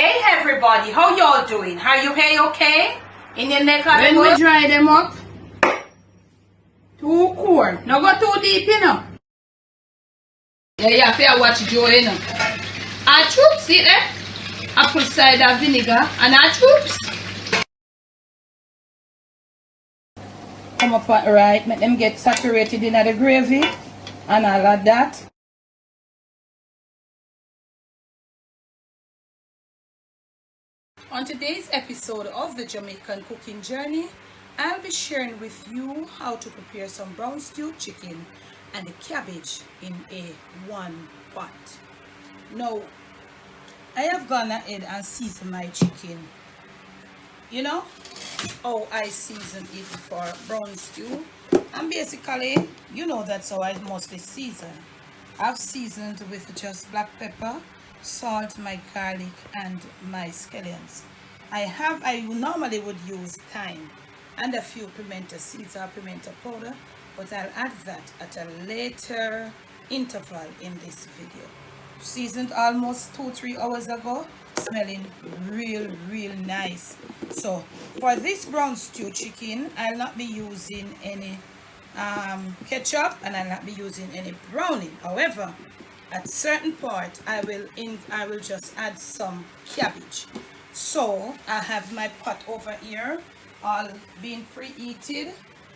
Hey everybody, how y'all doing? Are you okay? In your neck of When we dry them up, too cold. Now go too deep, you know. Yeah, you have to watch Joe, you know. Our troops, see there? Apple cider vinegar and our troops. Come up right, make them get saturated in the gravy and all of that. On today's episode of the Jamaican cooking journey, I'll be sharing with you how to prepare some brown stewed chicken and the cabbage in a one pot. Now, I have gone ahead and seasoned my chicken. You know how I season it for brown stew, and basically, you know that's how I mostly season. I've seasoned with just black pepper, salt, my garlic, and my scallions. I normally would use thyme and a few pimento seeds or pimento powder, but I'll add that at a later interval in this video. Seasoned almost 2-3 hours ago, smelling real nice. So for this brown stew chicken, I'll not be using any ketchup and I'll not be using any browning. However, at certain part I will just add some cabbage. So I have my pot over here all being preheated.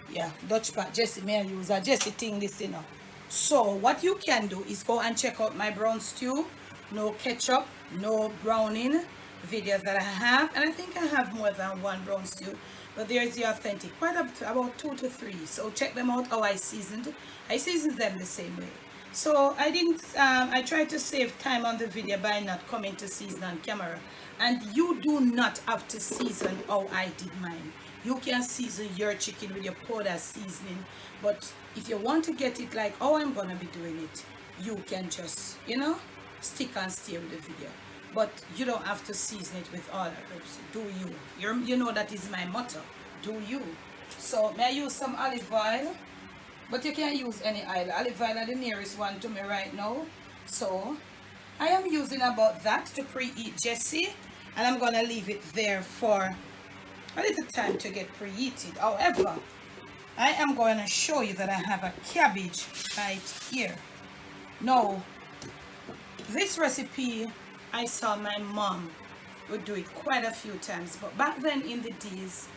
Yeah, Dutch pot. Jessie may I use a Jessie thing this, you know. So what you can do is go and check out my brown stew, no ketchup, no browning video that I have, and I think I have more than one brown stew, but there's the authentic, quite about 2 to 3. So check them out how I seasoned them the same way. So I tried to save time on the video by not coming to season on camera, and you do not have to season how I did mine. You can season your chicken with your powder seasoning, but if you want to get it like how I'm gonna be doing it, you can just, you know, stick and stay with the video. But you don't have to season it with all the herbs. Do you? You know that is my motto. Do you? So may I use some olive oil? But you can use any oil. Olive oil is the nearest one to me right now. So I am using about that to preheat Jessie, and I'm gonna leave it there for a little time to get preheated. However, I am going to show you that I have a cabbage right here. Now, this recipe I saw my mom would do it quite a few times, but back then in the days,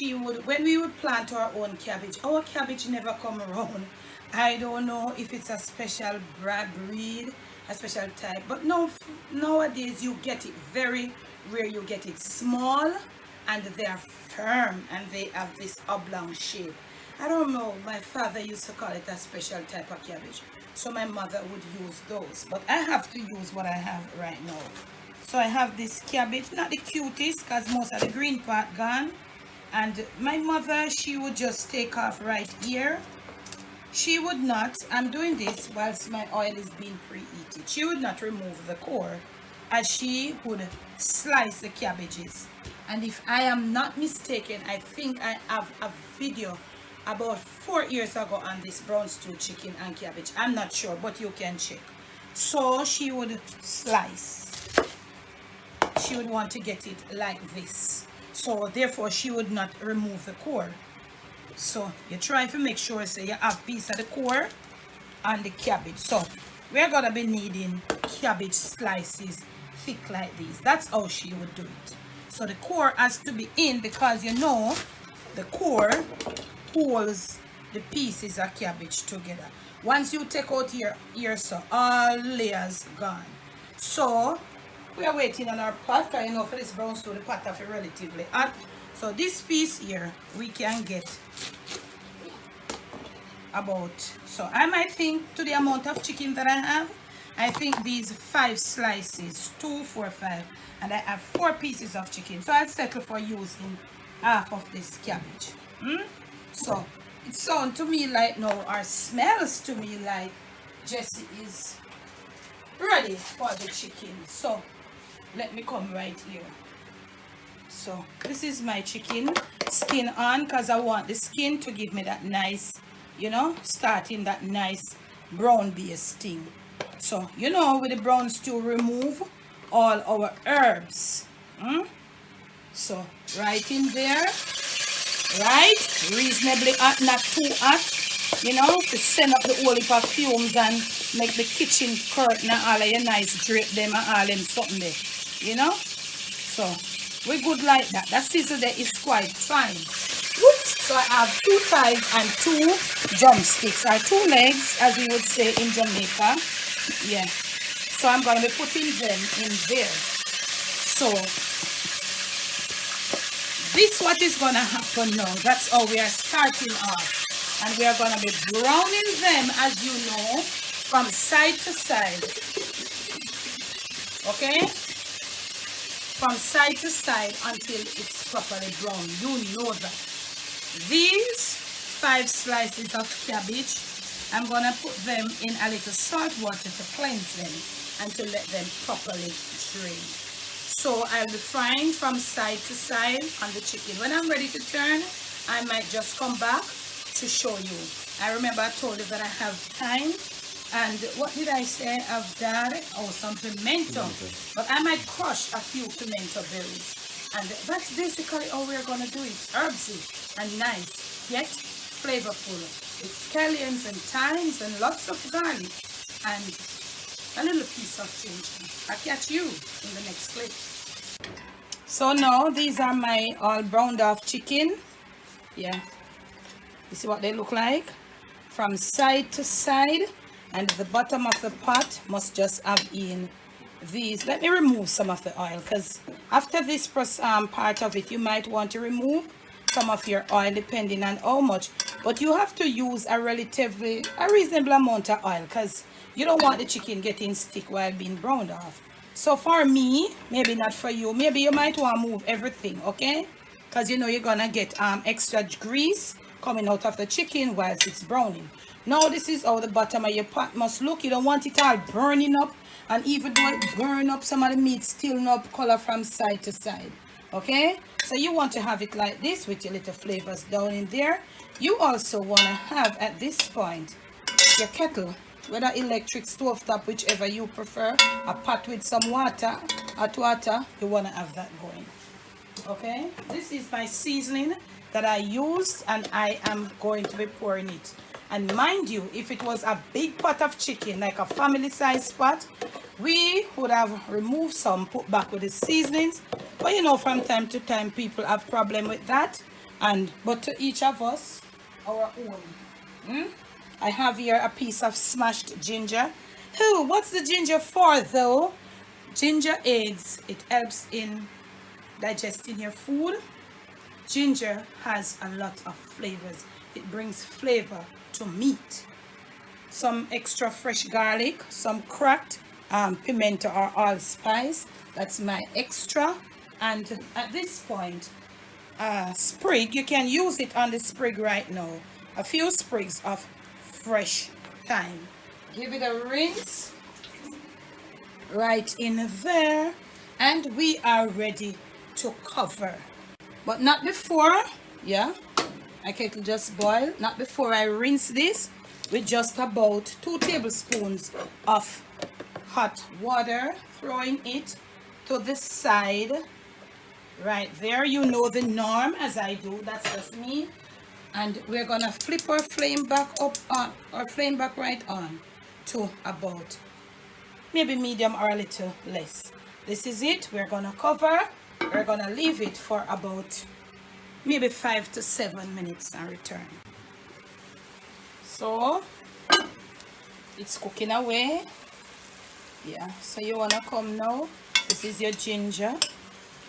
when we would plant our own cabbage, our cabbage never come around. I don't know if it's a special breed, a special type, but no, nowadays you get it very rare. You get it small and they are firm and they have this oblong shape. I don't know, my father used to call it a special type of cabbage, so my mother would use those, but I have to use what I have right now. So I have this cabbage, not the cutest because most of the green part gone, and my mother, she would just take off right here. She would not, I'm doing this whilst my oil is being preheated, she would not remove the core, as she would slice the cabbages. And if I am not mistaken, I think I have a video about 4 years ago on this brown stew chicken and cabbage. I'm not sure, but you can check. So she would slice. She would want to get it like this. So therefore she would not remove the core. So you try to make sure so you have a piece of the core and the cabbage. So we're gonna be needing cabbage slices thick like these. That's how she would do it. So the core has to be in, because you know the core holds the pieces of cabbage together. Once you take out here, so all layers gone. So we are waiting on our pot, because you know for this brown stew the pot is relatively hot. So this piece here we can get about, so I might think to the amount of chicken that I have, I think these 5 slices, 2, 4, 5, and I have 4 pieces of chicken. So I'll settle for using half of this cabbage. So it sounds to me like now, or smells to me like Jessie is ready for the chicken. So let me come right here. So this is my chicken, skin on, because I want the skin to give me that nice, you know, starting that nice brown base thing. So you know with the brown stew remove all our herbs. So right in there, right, reasonably hot, not too hot, you know, to send up the whole heap of fumes and make the kitchen curtain and all of your nice drape them and all them something there, you know. So we good like that. That sizzle there is quite fine. Whoops. So I have 2 thighs and 2 drumsticks, or 2 legs, as we would say in Jamaica. Yeah. So I'm going to be putting them in there. So this what is going to happen now. That's how we are starting off. And we are going to be browning them, as you know, from side to side. Okay? From side to side until it's properly brown. You know that. These 5 slices of cabbage, I'm going to put them in a little salt water to cleanse them and to let them properly drain. So I'll be frying from side to side on the chicken. When I'm ready to turn, I might just come back to show you. I remember I told you that I have time. And what did I say? I've done some pimento. But I might crush a few pimento berries. And that's basically how we're going to do it. Herbsy and nice, yet flavorful. With scallions and thymes and lots of garlic. And a little piece of ginger. I'll catch you in the next clip. So now these are my all browned off chicken. Yeah. You see what they look like? From side to side. And the bottom of the pot must just have in these. Let me remove some of the oil, because after this part of it, you might want to remove some of your oil depending on how much. But you have to use a reasonable amount of oil, because you don't want the chicken getting stick while being browned off. So for me, maybe not for you, maybe you might want to move everything, okay? Because you know you're going to get extra grease coming out of the chicken whilst it's browning. Now this is how the bottom of your pot must look. You don't want it all burning up, and even though it burn up, some of the meat still not color from side to side. Okay, so you want to have it like this with your little flavors down in there. You also want to have at this point your kettle, whether electric, stove top, whichever you prefer, a pot with some water, hot water, you want to have that going. Okay, this is my seasoning that I used, and I am going to be pouring it. And mind you, if it was a big pot of chicken, like a family size pot, we would have removed some, put back with the seasonings. But you know, from time to time, people have problem with that. But to each of us, our own. I have here a piece of smashed ginger. What's the ginger for though? Ginger aids. It helps in digesting your food. Ginger has a lot of flavors. It brings flavor to meat. Some extra fresh garlic, some cracked pimento or allspice. That's my extra. And at this point, sprig, you can use it on the sprig right now. A few sprigs of fresh thyme. Give it a rinse right in there, and we are ready to cover. But not before, yeah, I can just boil. Not before I rinse this with just about 2 tablespoons of hot water, throwing it to the side right there. You know the norm, as I do. That's just me. And we're gonna flip our flame back up on, or flame back right on to about maybe medium or a little less. This is it. We're gonna cover. We're gonna leave it for about maybe 5 to 7 minutes and return. So it's cooking away. Yeah, so you wanna come now. This is your ginger.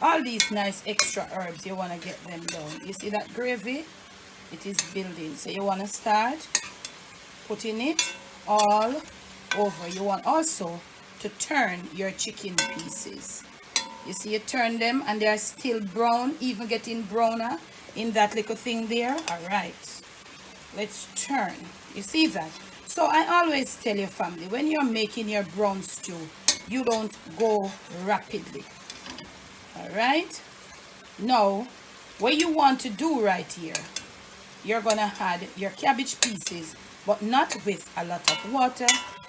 All these nice extra herbs, you wanna get them down. You see that gravy? It is building. So you wanna start putting it all over. You want also to turn your chicken pieces. You see, you turn them and they are still brown, even getting browner in that little thing there. All right, let's turn. You see that? So I always tell your family, when you're making your brown stew, you don't go rapidly. All right, now what you want to do right here, you're gonna add your cabbage pieces, but not with a lot of water.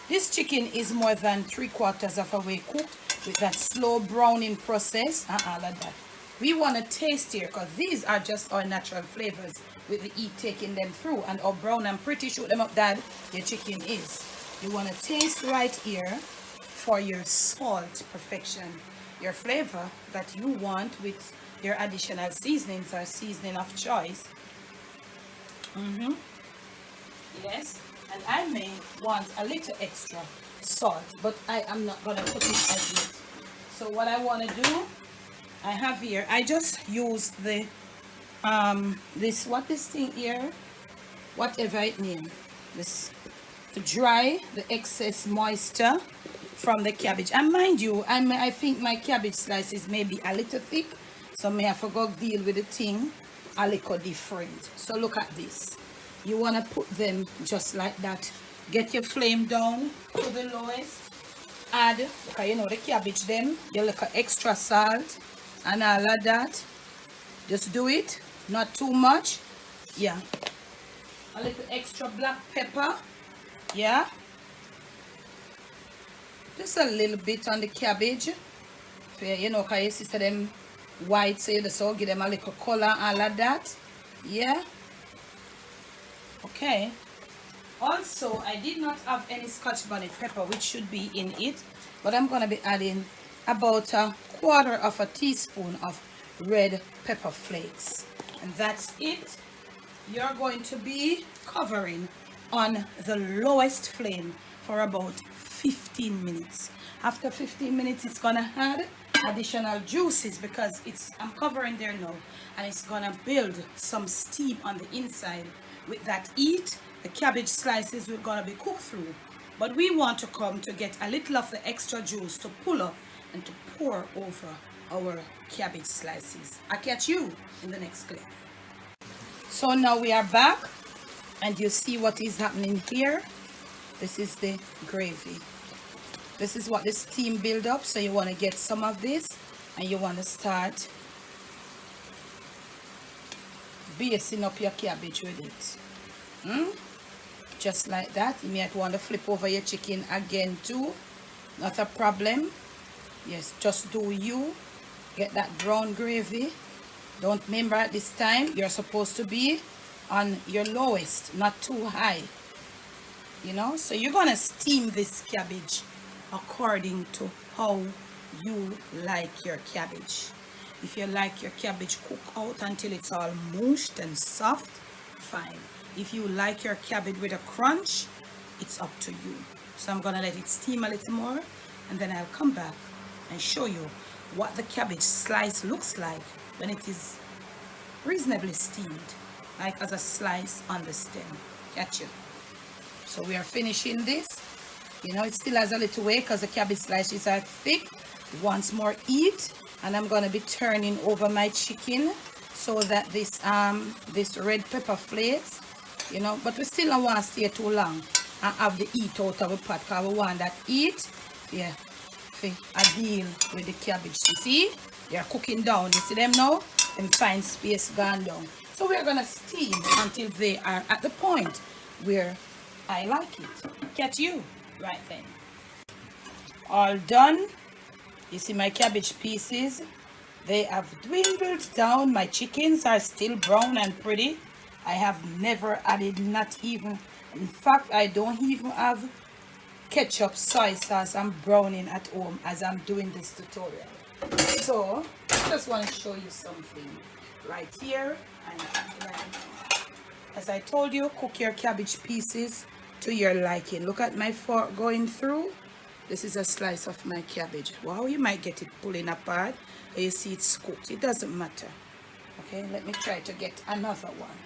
This chicken is more than 3/4 of a way cooked, with that slow browning process and all of that. We want to taste here because these are just our natural flavors with the heat taking them through, and how brown and pretty, shoot them up, Dad, your chicken is. You want to taste right here for your salt perfection, your flavor that you want with your additional seasonings or seasoning of choice. Yes, and I may want a little extra salt, but I am not going to put it as yet. So what I want to do, I have here, I just use the this thing here, whatever it named, this, to dry the excess moisture from the cabbage. And mind you, I think my cabbage slices may be a little thick, so may have to go deal with the thing a little different. So look at this. You want to put them just like that. Get your flame down to the lowest. Add, because you know the cabbage them, you look at extra salt and all of that. Just do it, not too much. Yeah. A little extra black pepper. Yeah. Just a little bit on the cabbage. You know, because you see them white, so you just give them a little color, all of that. Yeah. Okay. Also, I did not have any Scotch bonnet pepper, which should be in it, but I'm going to be adding about 1/4 teaspoon of red pepper flakes, and that's it. You're going to be covering on the lowest flame for about 15 minutes. After 15 minutes, it's going to add additional juices because I'm covering there now, and it's going to build some steam on the inside. With that heat, the cabbage slices we're going to be cooked through, but we want to come to get a little of the extra juice to pull up and to pour over our cabbage slices. I'll catch you in the next clip. So now we are back, and you see what is happening here. This is the gravy. This is what the steam build up, so you want to get some of this and you want to start basting up your cabbage with it. Just like that. You might want to flip over your chicken again too, not a problem. Yes, just do you get that brown gravy. Don't remember at this time you're supposed to be on your lowest, not too high, you know. So you're gonna steam this cabbage according to how you like your cabbage. If you like your cabbage cook out until it's all mushed and soft, fine. If you like your cabbage with a crunch, it's up to you. So I'm gonna let it steam a little more, and then I'll come back and show you what the cabbage slice looks like when it is reasonably steamed, like as a slice on the stem. Catch you. So we are finishing this. You know, it still has a little way because the cabbage slices are thick. Once more heat, and I'm going to be turning over my chicken so that this red pepper flakes, you know, but we still don't want to stay too long and have the heat out of the pot because we want that heat, yeah, I deal with the cabbage. You see, they're cooking down. You see them now? Them fine space gone down. So we're going to steam until they are at the point where I like it. Catch you right then. All done. You see my cabbage pieces, they have dwindled down. My chickens are still brown and pretty. I have never added, not even, in fact, I don't even have ketchup, soy sauce, and browning at home as I'm doing this tutorial. So, I just want to show you something right here. And right now. As I told you, cook your cabbage pieces to your liking. Look at my fork going through. This is a slice of my cabbage. Wow, you might get it pulling apart. You see it's cooked. It doesn't matter. Okay, let me try to get another one.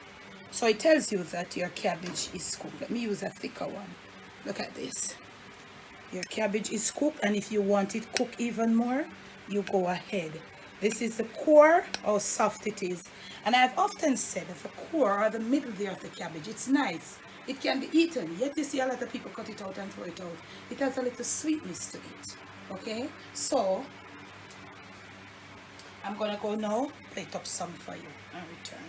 So it tells you that your cabbage is cooked. Let me use a thicker one. Look at this. Your cabbage is cooked, and if you want it cooked even more, you go ahead. This is the core, how soft it is. And I've often said that the core or the middle there of the cabbage, it's nice. It can be eaten, yet you see a lot of people cut it out and throw it out. It has a little sweetness to it, okay? So, I'm gonna go now, plate up some for you and return.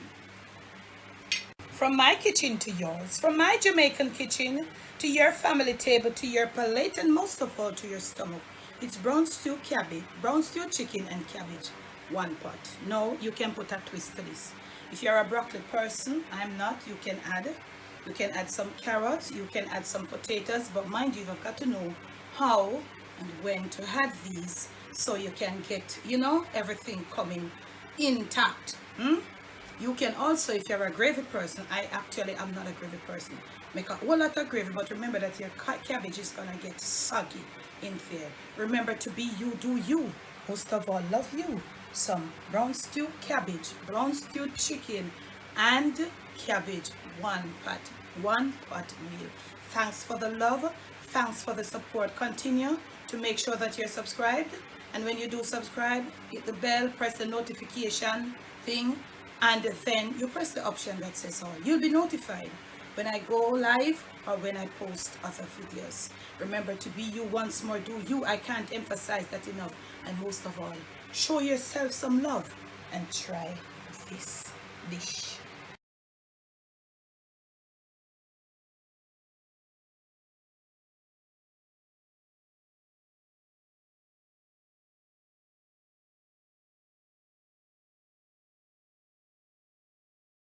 From my kitchen to yours, from my Jamaican kitchen to your family table, to your plate, and most of all to your stomach. It's brown stew cabbage, brown stew chicken and cabbage, 1 pot. Now you can put a twist to this. If you're a broccoli person, I'm not, you can add some carrots, you can add some potatoes, but mind you, you've got to know how and when to add these so you can get, you know, everything coming intact. You can also, if you're a gravy person, I actually am not a gravy person, make a whole lot of gravy, but remember that your cabbage is gonna get soggy in there. Remember to be you, do you. Most of all, love you. Some brown stew cabbage, brown stew chicken, and cabbage, 1 pot meal. Thanks for the love, thanks for the support. Continue to make sure that you're subscribed, and when you do subscribe, hit the bell, press the notification thing, and then you press the option that says all. You'll be notified when I go live or when I post other videos. Remember to be you, once more, do you. I can't emphasize that enough. And most of all, show yourself some love and try this dish.